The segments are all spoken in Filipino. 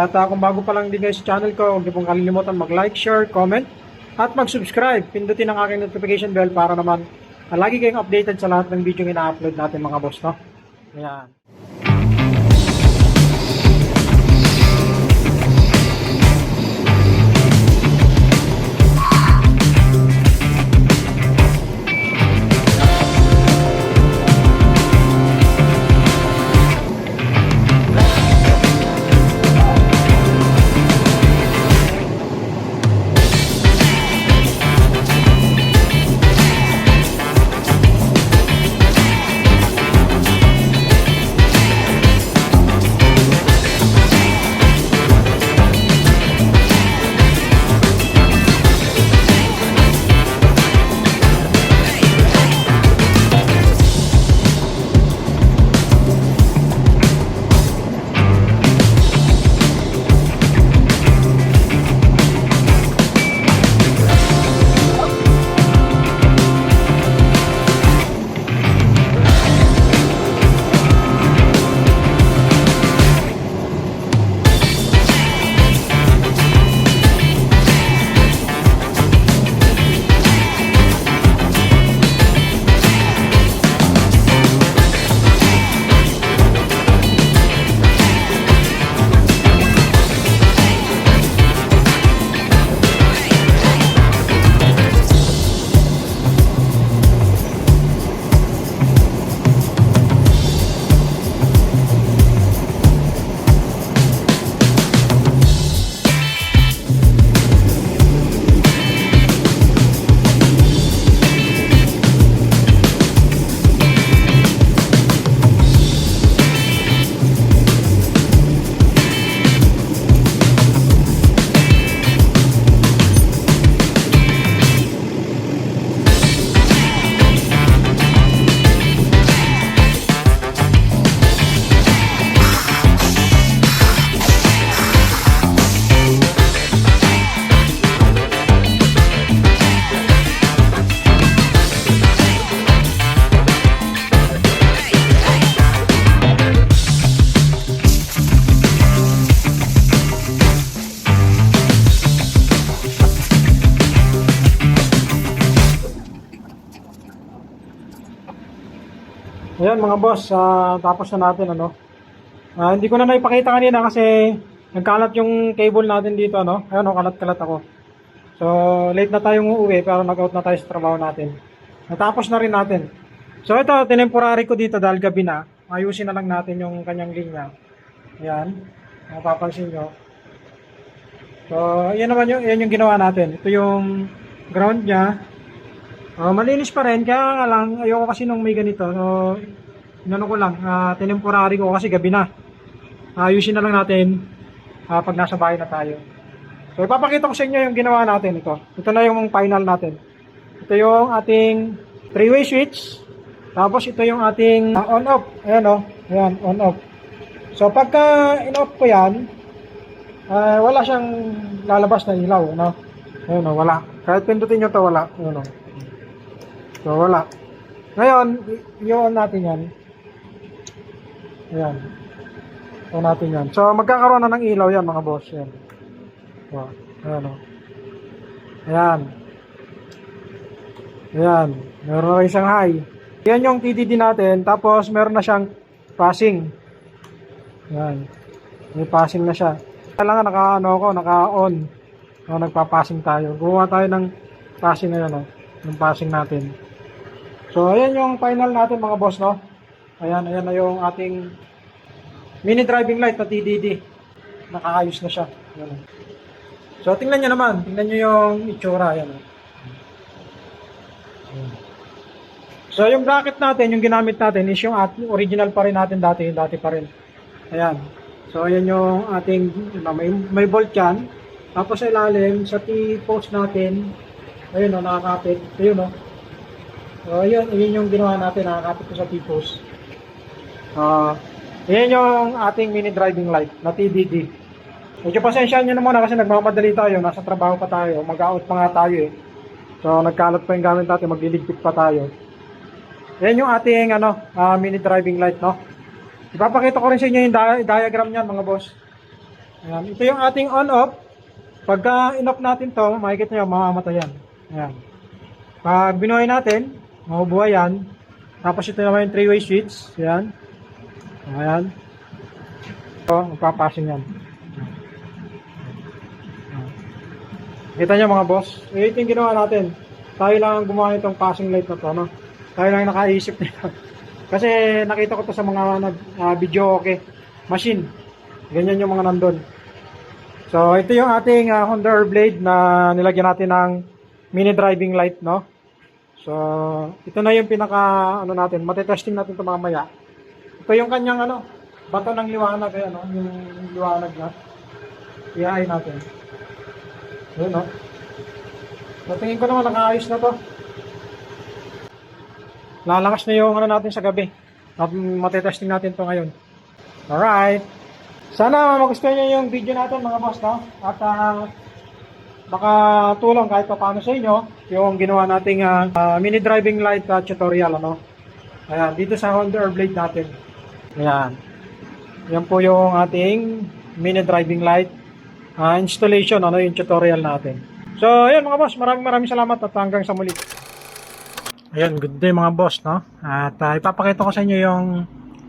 At kung bago pa lang din guys sa channel ko, huwag niyo pong kalilimutan mag-like, share, comment, at mag-subscribe. Pindutin ang aking notification bell para naman lagi kayong updated sa lahat ng video yung ina-upload natin mga boss, no? Ayan. Ayan mga boss, tapos na natin ano. Hindi ko na naipakita kanina kasi nagkalat yung cable natin dito ano. Ayan kalat-kalat ako. So late na tayong uuwi pero nag-out na tayo sa trabaho natin. Natapos na rin natin. So ito, tinemporary ko dito dahil gabi na. Ayusin na lang natin yung kanyang linya. Ayan, mapapansin nyo. So yan naman yan yung ginawa natin. Ito yung ground niya. Malinis pa rin, kaya nga lang, ayoko kasi nung may ganito. So, inano ko lang, tinemporary ko kasi gabi na. Ayusin na lang natin pag nasa bahay na tayo. So, ipapakita ko sa inyo yung ginawa natin ito. Ito na yung final natin. Ito yung ating 3-way switch. Tapos, ito yung ating on-off. Ayan o, ayan, on-off. So, pagka in-off ko yan, wala siyang lalabas na ilaw. No? Ayan o, wala. Kahit pindutin nyo to wala. Ayan o. So, wala. Ngayon, i-on natin yan. Ayan. On natin yan. So, magkakaroon na ng ilaw yan, mga boss. Ayan. So, ayan o. Ayan. Ayan. Meron na rin siyang high. Yan yung TDD natin. Tapos, meron na siyang passing. Ayan. May passing na siya. Kailangan naka-on. Nagpa-passing tayo. Gumawa tayo ng passing na yan o. Yung passing natin. So, ayan yung final natin mga boss, no? Ayan na yung ating mini driving light na TDD. Nakaayos na siya. Ayan. So, tingnan nyo naman. Tingnan nyo yung itsura. Ayan. So, yung bracket natin, yung ginamit natin is yung original pa rin natin dati pa rin. Ayan. So, ayan yung ating, may bolt yan. Tapos sa ilalim, sa T-post natin, ayun o, nakakapit. Ayun o. So, ayun yung ginawa natin, nakakapit ko sa T-post. Ayan yung ating mini driving light na TDD. Medyo pasensyaan nyo na muna kasi nagmamadali tayo, nasa trabaho pa tayo, mag-out pa nga tayo eh. So, nagkalat pa yung gamit natin, magliligpit pa tayo. Ayan yung ating mini driving light, no? Ipapakita ko rin sa inyo yung diagram niyan, mga boss. Ayan. Ito yung ating on-off. Pagka in-off natin to, makikita nyo, mamamatay yan. Ayan. Pag binuhay natin, mabubuhay yan. Tapos ito naman yung 3-way switch. Ayan. Ayan. Ito, magpapasing yan. Kita nyo mga boss. Ito yung ginawa natin. Tayo lang ang gumawa nitong passing light na to. No? Tayo lang nakaisip nito. Kasi nakita ko to sa mga video okay machine. Ganyan yung mga nandun. So ito yung ating Honda Blade na nilagyan natin ng mini driving light, no? So ito na yung pinaka ano natin, matetesting natin ito mamaya. Ito yung kanyang bato ng liwanag, yung liwanag na. I-eye natin. Ayun, no? So tingin ko naman nakaayos na to. Lalakas na yung natin sa gabi. Matetesting natin to ngayon. Alright. Sana magustuhan nyo yung video natin mga boss, no? At makatulong kahit pa paano sa inyo yung ginawa nating mini driving light tutorial, Ayan, dito sa Honda Blade natin. Ayan. Yan po yung ating mini driving light installation, yung tutorial natin. So, ayan mga boss, maraming salamat at hanggang sa muli. Ayan, good day mga boss, no? At ipapakita ko sa inyo yung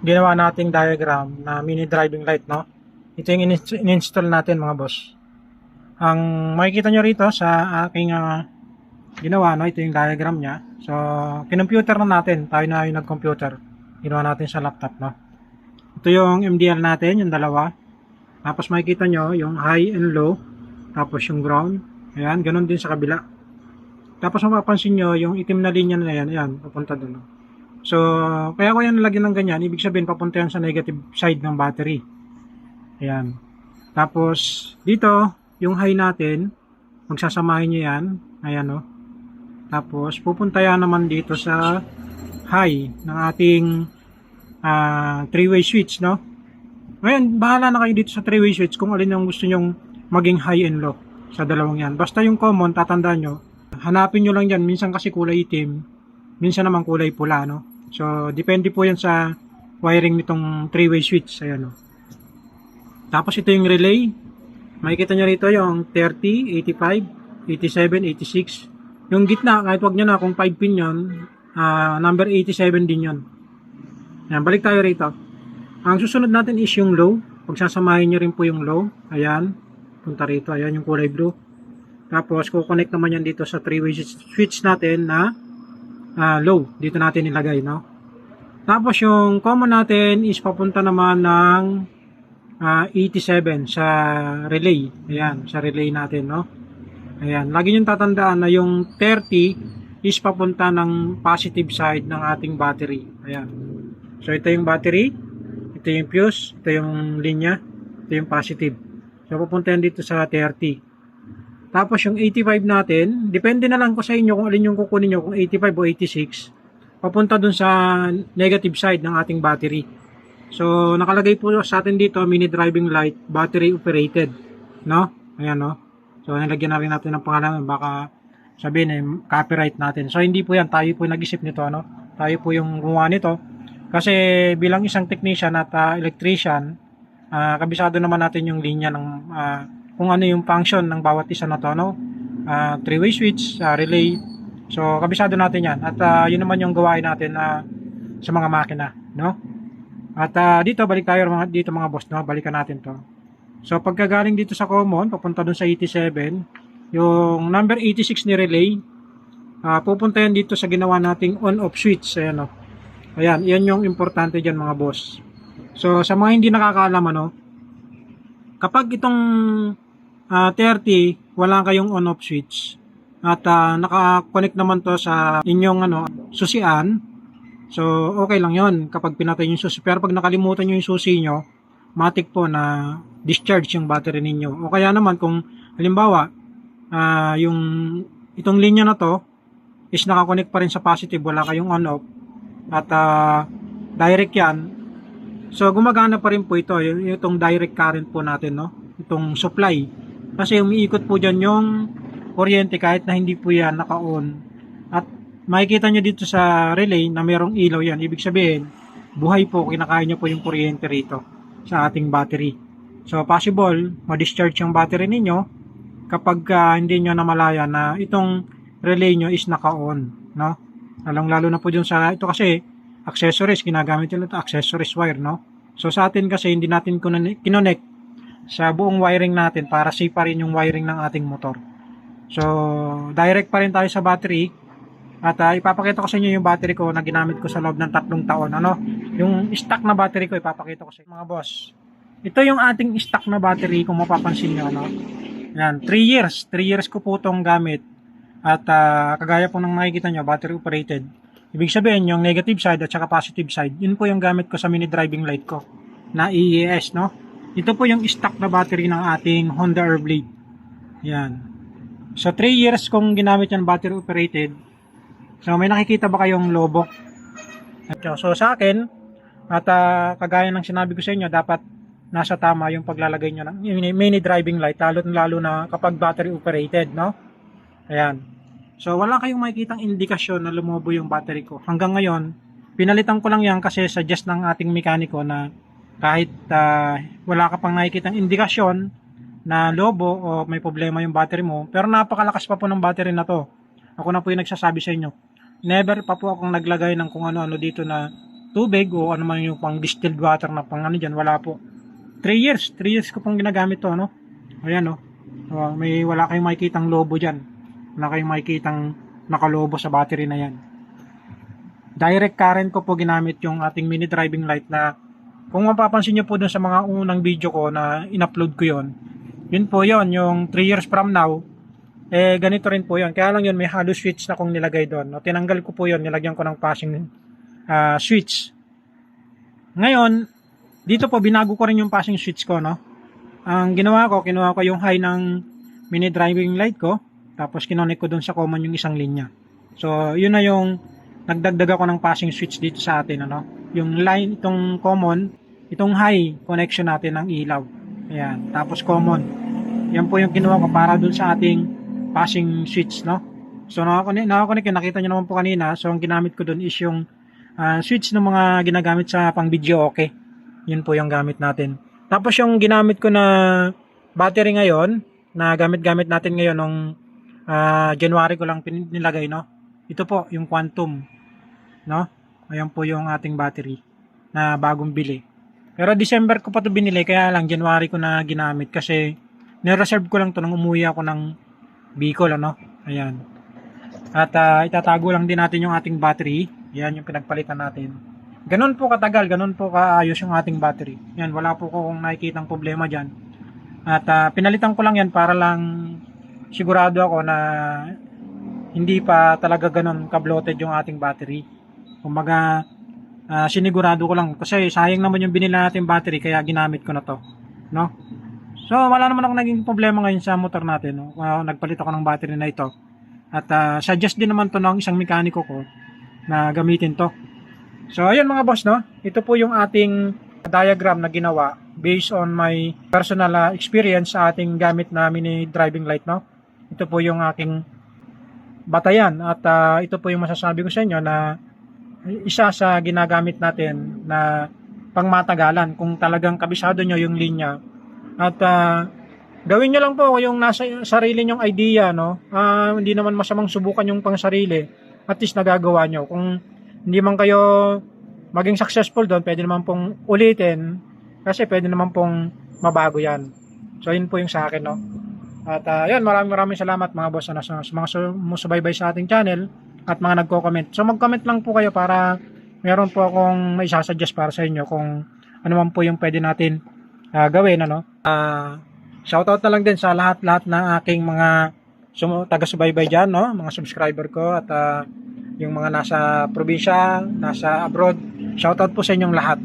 ginawa nating diagram na mini driving light, no? Ito yung in-install natin mga boss. Ang makikita nyo rito sa aking ginawa, no? Ito yung diagram niya. So, kinomputer na natin. Tayo na yung nag-computer. Ginawa natin sa laptop, no? Ito yung MDL natin, yung dalawa. Tapos makikita nyo yung high and low. Tapos yung ground. Ayan, ganun din sa kabila. Tapos mapapansin nyo yung itim na linya na yan. Ayan, papunta doon. So, kaya ko yan nalagyan ng ganyan. Ibig sabihin, papunta yan sa negative side ng battery. Ayan. Tapos, dito, yung high natin, magsasamahin nyo yan. Ayan, no. Tapos, pupunta yan naman dito sa high ng ating 3-way switch, no. Ngayon, bahala na kayo dito sa 3-way switch kung alin yung gusto nyong maging high and low sa dalawang yan. Basta yung common, tatandaan nyo, hanapin nyo lang yan. Minsan kasi kulay itim, minsan naman kulay pula, no. So, depende po yan sa wiring nitong 3-way switch. Ayan, no. Tapos ito yung relay. Makikita nyo rito yung 30, 85, 87, 86. Yung gitna, kahit wag nyo na kung 5 pin yun, number 87 din yun. Ayan, balik tayo rito. Ang susunod natin is yung low. Pagsasamahin nyo rin po yung low. Ayan, punta rito. Ayan yung kulay blue. Tapos, kukonect naman yan dito sa 3-way switch natin na low. Dito natin ilagay, no? Tapos, yung common natin is papunta naman ng 87 sa relay. Ayan, sa relay natin, no? Ayan, lagi nyo tatandaan na yung 30 is papunta ng positive side ng ating battery. Ayan. So, ito yung battery. Ito yung fuse. Ito yung linya. Ito yung positive. So, pupunta yan dito sa 30. Tapos, yung 85 natin, depende na lang ko sa inyo kung alin yung kukunin nyo, kung 85 o 86. Papunta dun sa negative side ng ating battery. So, nakalagay po sa atin dito, mini driving light, battery operated. No? Ayan, no? So, nilagyan na rin natin ng pangalan. Baka sabihin, copyright natin. So, hindi po yan. Tayo po nag-isip nito, no? Tayo po yung gumawa nito. Kasi, bilang isang technician at electrician, kabisado naman natin yung linya ng kung ano yung function ng bawat isa na to, no? 3-way switch, relay. So, kabisado natin yan. At yun naman yung gawain natin sa mga makina, no? At dito, balik tayo dito mga boss, no? Balikan natin to. So, pagkagaling dito sa common, papunta dun sa 87, yung number 86 ni relay, pupunta yan dito sa ginawa nating on-off switch. Ayan, no? Ayan, yan yung importante dyan mga boss. So, sa mga hindi nakakaalam, kapag itong 30, wala kayong on-off switch, at naka-connect naman to sa inyong susian, so, okay lang yon kapag pinatay yung susi. Pero pag nakalimutan nyo yung susi nyo, matik po na discharge yung battery ninyo. O kaya naman kung halimbawa, yung itong linya na to is nakakonect pa rin sa positive, wala kayong on-off, at direct yan. So, gumagana pa rin po ito, itong direct current po natin, no? Itong supply. Kasi umiikot po dyan yung kuryente kahit na hindi po yan naka-on. At makikita nyo dito sa relay na mayroong ilaw yan. Ibig sabihin, buhay po, kinakain nyo po yung kuryente rito sa ating battery. So possible ma-discharge yung battery ninyo kapag hindi nyo namalaya na itong relay nyo is naka-on, no? Lalong-lalo na po dun sa ito kasi accessories, ginagamit nila ito accessories wire, no? So sa atin kasi hindi natin kinonect sa buong wiring natin para safe pa rin yung wiring ng ating motor. So direct pa rin tayo sa battery at ipapakita ko sa inyo yung battery ko na ginamit ko sa loob ng 3 taon. Ano? Yung stock na battery ko ipapakita ko sa inyo mga boss. Ito yung ating stock na battery kung mapapansin nyo, ano? Yan, 3 years. 3 years ko po itong gamit. At kagaya po ng makikita nyo, battery operated. Ibig sabihin, yung negative side at saka positive side, yun po yung gamit ko sa mini driving light ko na EES, no? Ito po yung stock na battery ng ating Honda Airblade. Yan. So, 3 years kong ginamit yan battery operated. So, may nakikita ba kayong lobo? So, sa akin, at kagaya ng sinabi ko sa inyo, dapat nasa tama yung paglalagay nyo ng mini driving light, lalo na kapag battery operated, no? Ayan. So, wala kayong makikitang indikasyon na lumobo yung battery ko. Hanggang ngayon, pinalitan ko lang yan kasi suggest ng ating mekaniko na kahit wala ka pang nakikitang indikasyon na lobo o may problema yung battery mo, pero napakalakas pa po ng battery na to. Ako na po yung nagsasabi sa inyo. Never pa po akong naglagay ng kung ano-ano dito na tubig o ano man yung pang distilled water na pang ano dyan. Wala po. 3 years ko pong ginagamit to, no? Ayan, no? Wala kayong makikitang lobo dyan. Wala kayong makikitang nakalobo sa battery na yan. Direct current ko po ginamit yung ating mini driving light na kung mapapansin nyo po dun sa mga unang video ko na in-upload ko yon, yun po yon, yung 3 years from now, ganito rin po yon. Kaya lang yun, may hollow switch na kong nilagay doon. No? Tinanggal ko po yon, nilagyan ko ng passing switch. Ngayon, dito po binago ko rin yung passing switch ko, no? Ang ginawa ko, kinuha ko yung high ng mini driving light ko, tapos kinonek ko doon sa common yung isang linya. So, yun na yung nagdagdag ako ng passing switch dito sa atin, ano? Yung line, itong common, itong high connection natin ng ilaw. Ayan, tapos common. Yan po yung kinuha ko para doon sa ating passing switch, no? So, nakakonect yun, nakita nyo naman po kanina. So, ang ginamit ko doon is yung switch ng mga ginagamit sa pang video, okay? Yun po yung gamit natin. Tapos yung ginamit ko na battery ngayon, na gamit-gamit natin ngayon nung January ko lang nilagay, no? Ito po yung Quantum, no? Ayan po yung ating battery na bagong bili. Pero December ko pa to binili, kaya lang January ko na ginamit kasi nireserve ko lang to nung umuwi ako ng Bicol, ano? Ayan. At itatago lang din natin yung ating battery. Yan yung pinagpalitan natin. Ganun po katagal, ganun po kaayos yung ating battery. Yan, wala po kung nakikitang problema dyan. At pinalitan ko lang yan para lang sigurado ako na hindi pa talaga ganun ka-bloated yung ating battery. Kumbaga, sinigurado ko lang kasi sayang naman yung binili natin battery kaya ginamit ko na to, no? So, wala naman ako naging problema ngayon sa motor natin, no? Nagpalit ako ng battery na ito. At suggest din naman to ng isang mekaniko ko na gamitin to. So, ayun mga boss, no? Ito po yung ating diagram na ginawa based on my personal experience sa ating gamit na mini driving light, no? Ito po yung aking batayan at ito po yung masasabi ko sa inyo na isa sa ginagamit natin na pangmatagalan kung talagang kabisado nyo yung linya at gawin nyo lang po yung nasa sarili nyong idea, no? Hindi naman masamang subukan yung pang sarili, at least nagagawa nyo. Kung hindi man kayo maging successful doon, pwede naman pong ulitin kasi pwede naman pong mabago yan. So yun po yung sa akin, no? At yun, maraming salamat mga boss na sa mga sumusubaybay sa ating channel at mga nagko-comment. So mag-comment lang po kayo para meron po akong may isasuggest para sa inyo kung ano man po yung pwede natin gawin, ano. Shoutout na lang din sa lahat-lahat ng aking mga taga-subaybay dyan, no? Mga subscriber ko at yung mga nasa probinsya, nasa abroad. Shoutout po sa inyong lahat.